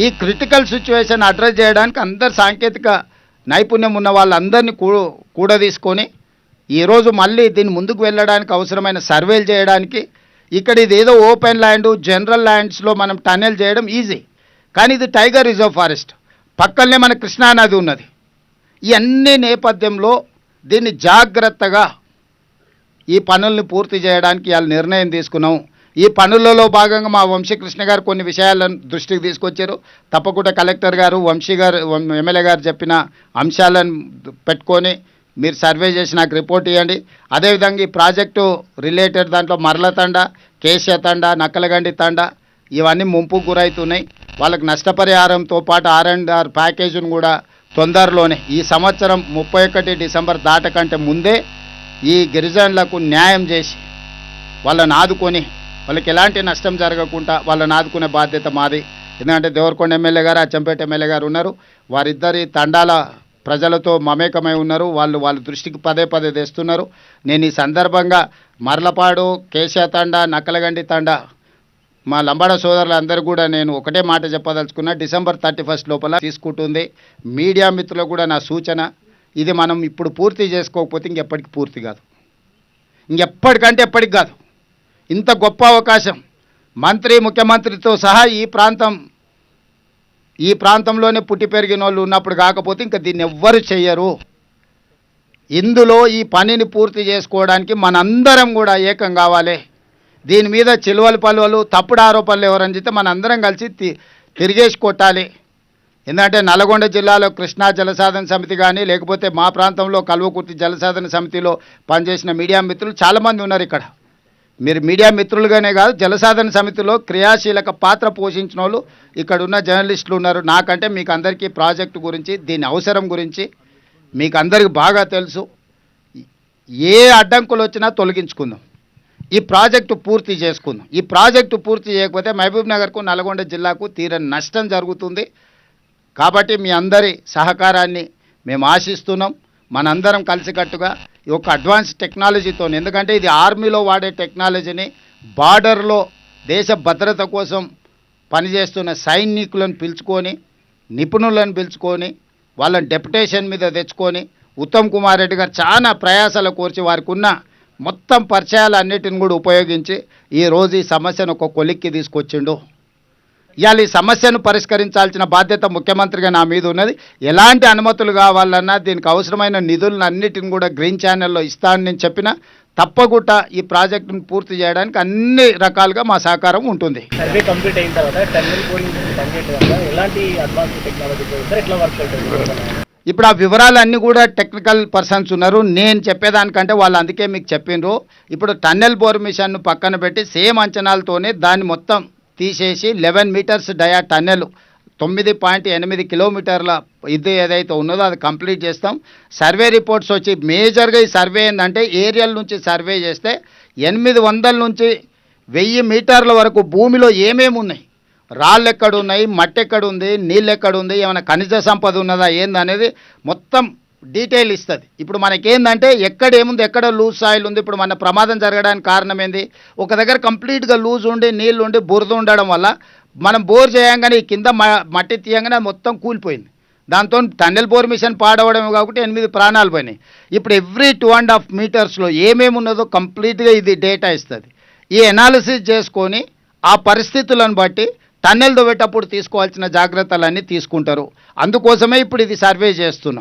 ఈ critical situation address చేయడానికి అందరు సాంకేతిక నైపుణ్యం ఉన్న వాళ్ళందరినీ కూడా తీసుకొని ఈరోజు మళ్ళీ దీన్ని ముందుకు వెళ్ళడానికి అవసరమైన సర్వేలు చేయడానికి ఇక్కడ ఇది ఏదో ఓపెన్ ల్యాండ్ జనరల్ ల్యాండ్స్లో మనం టన్నెల్ చేయడం ఈజీ, కానీ ఇది టైగర్ రిజర్వ్ ఫారెస్ట్, పక్కనే మన కృష్ణానది ఉన్నది. ఈ అన్ని నేపథ్యంలో దీన్ని జాగ్రత్తగా ఈ పనుల్ని పూర్తి చేయడానికి ఇవాళ నిర్ణయం తీసుకున్నాం. ఈ పనులలో భాగంగా మా వంశీకృష్ణ గారు కొన్ని విషయాలను దృష్టికి తీసుకొచ్చారు. తప్పకుండా కలెక్టర్ గారు, వంశీ గారు, ఎమ్మెల్యే గారు చెప్పిన అంశాలను పెట్టుకొని మీరు సర్వే చేసి నాకు రిపోర్ట్ ఇవ్వండి. అదేవిధంగా ఈ ప్రాజెక్టు రిలేటెడ్ దాంట్లో మర్ల తండ, కేశ తండ, నక్కలగండి తండ ఇవన్నీ ముంపుకు గురవుతున్నాయి. వాళ్ళకి నష్టపరిహారంతో పాటు R&R ప్యాకేజీని కూడా తొందరలోనే ఈ సంవత్సరం 31 డిసెంబర్ దాటకంటే ముందే ఈ గిరిజనులకు న్యాయం చేసి వాళ్ళని ఆదుకొని వాళ్ళకి ఎలాంటి నష్టం జరగకుండా వాళ్ళని ఆదుకునే బాధ్యత మాది. ఎందుకంటే దేవరకొండ ఎమ్మెల్యే గారు, అచ్చంపేట ఎమ్మెల్యే గారు ఉన్నారు. వారిద్దరి తండాల ప్రజలతో మమేకమై ఉన్నారు. వాళ్ళ దృష్టికి పదే పదే తెస్తున్నారు. నేను ఈ సందర్భంగా మర్లపాడు, కేశ తండ, నక్కలగండి తండ మా లంబాడ సోదరులందరూ కూడా నేను ఒకటే మాట చెప్పదలుచుకున్నా, డిసెంబర్ 31 లోపల తీసుకుంటుంది. మీడియా మిత్రులకు కూడా నా సూచన, ఇది మనం ఇప్పుడు పూర్తి చేసుకోకపోతే ఇంకెప్పటికి పూర్తి కాదు, ఇంకెప్పటికంటే ఎప్పటికి కాదు. ఇంత గొప్ప అవకాశం మంత్రి, ముఖ్యమంత్రితో సహా ఈ ప్రాంతంలోనే పుట్టి పెరిగిన వాళ్ళు ఉన్నప్పుడు కాకపోతే ఇంకా దీన్ని ఎవ్వరు చెయ్యరు. ఇందులో ఈ పనిని పూర్తి చేసుకోవడానికి మనందరం కూడా ఏకం కావాలి. దీని మీద చిలువలు పలువలు తప్పుడు ఆరోపణలు ఎవరని చెప్తే మనందరం కలిసి తిరిగేసి కొట్టాలి. ఎందుకంటే నల్గొండ జిల్లాలో కృష్ణా జలసాధన సమితి కానీ, లేకపోతే మా ప్రాంతంలో కల్వకుర్తి జలసాధన సమితిలో పనిచేసిన మీడియా మిత్రులు చాలామంది ఉన్నారు. ఇక్కడ మీరు మీడియా మిత్రులుగానే కాదు, జలసాధన సమితిలో క్రియాశీలక పాత్ర పోషించిన వాళ్ళు ఇక్కడ ఉన్న జర్నలిస్టులు ఉన్నారు. నాకంటే మీకు అందరికీ ప్రాజెక్టు గురించి, దీని అవసరం గురించి మీకు అందరికీ బాగా తెలుసు. ఏ అడ్డంకులు వచ్చినా తొలగించుకుందాం, ఈ ప్రాజెక్టు పూర్తి చేసుకుందాం. ఈ ప్రాజెక్టు పూర్తి చేయకపోతే మహబూబ్ నగర్కు, నల్గొండ జిల్లాకు తీరని నష్టం జరుగుతుంది. కాబట్టి మీ అందరి సహకారాన్ని మేము ఆశిస్తున్నాం. మనందరం కలిసికట్టుగా ఈ ఒక అడ్వాన్స్ టెక్నాలజీతో, ఎందుకంటే ఇది ఆర్మీలో వాడే టెక్నాలజీని బార్డర్లో దేశ భద్రత కోసం పనిచేస్తున్న సైనికులను పిలుచుకొని, నిపుణులను పిలుచుకొని, వాళ్ళని డెప్యుటేషన్ మీద తెచ్చుకొని, ఉత్తమ్ కుమార్ రెడ్డి గారు చాలా ప్రయాసాలు కోర్చి వారికి ఉన్న మొత్తం పరిచయాలన్నిటిని కూడా ఉపయోగించి ఈరోజు ఈ సమస్యను ఒక కొలిక్కి తీసుకొచ్చిండు. ఇవాళ ఈ సమస్యను పరిష్కరించాల్సిన బాధ్యత ముఖ్యమంత్రిగా నా మీద ఉన్నది. ఎలాంటి అనుమతులు కావాలన్నా దీనికి అవసరమైన నిధులను అన్నిటిని కూడా గ్రీన్ ఛానల్లో ఇస్తానని నేను చెప్పిన, తప్పకుండా ఈ ప్రాజెక్టును పూర్తి చేయడానికి అన్ని రకాలుగా మా సహకారం ఉంటుంది. సర్వే కంప్లీట్ అయిన తర్వాత టన్నెల్ బోరింగ్ ఎలాంటి అడ్వాన్స్ టెక్నాలజీ ఎట్లా వర్క్ అవుతుంది? ఇప్పుడు ఆ వివరాలన్నీ కూడా టెక్నికల్ పర్సన్స్ ఉన్నారు. నేను చెప్పేదానికంటే వాళ్ళు అందుకే మీకు చెప్పిండ్రు. ఇప్పుడు టన్నెల్ బోర్ మిషన్ను పక్కన పెట్టి సేమ్ అంచనాలతోనే దాన్ని మొత్తం తీసేసి 11 మీటర్స్ డయా టన్నెల్ 9.8 కిలోమీటర్ల ఇది ఏదైతే ఉన్నదో అది కంప్లీట్ చేస్తాం. సర్వే రిపోర్ట్స్ వచ్చి మేజర్గా ఈ సర్వే ఏంటంటే ఏరియల్ నుంచి సర్వే చేస్తే 800 నుంచి 1000 మీటర్ల వరకు భూమిలో ఏమేమి ఉన్నాయి, రాళ్ళు ఎక్కడున్నాయి, మట్టి ఎక్కడుంది, నీళ్ళు ఎక్కడుంది, ఏమైనా ఖనిజ సంపద ఉన్నదా ఏందనేది మొత్తం డీటెయిల్ ఇస్తుంది. ఇప్పుడు మనకేందంటే ఎక్కడ ఏముంది, ఎక్కడ లూజ్ సాయిల్ ఉంది. ఇప్పుడు మన ప్రమాదం జరగడానికి కారణం ఏంది, ఒక దగ్గర కంప్లీట్గా లూజ్ ఉండి నీళ్ళు ఉండి బురద ఉండడం వల్ల మనం బోర్ చేయంగానే ఈ కింద మట్టి తీయంగానే మొత్తం కూలిపోయింది. దాంతో టన్నెల్ బోర్ మిషన్ పాడవడమే కాబట్టి 8 ప్రాణాలు పోయినాయి. ఇప్పుడు ఎవ్రీ 2.5 మీటర్స్లో ఏమేమి ఉన్నదో కంప్లీట్గా ఇది డేటా ఇస్తుంది. ఈ ఎనాలిసిస్ చేసుకొని ఆ పరిస్థితులను బట్టి టన్నెల్ తవ్వేటప్పుడు తీసుకోవాల్సిన జాగ్రత్తలన్నీ తీసుకుంటారు. అందుకోసమే ఇప్పుడు ఇది సర్వే చేస్తున్నాం.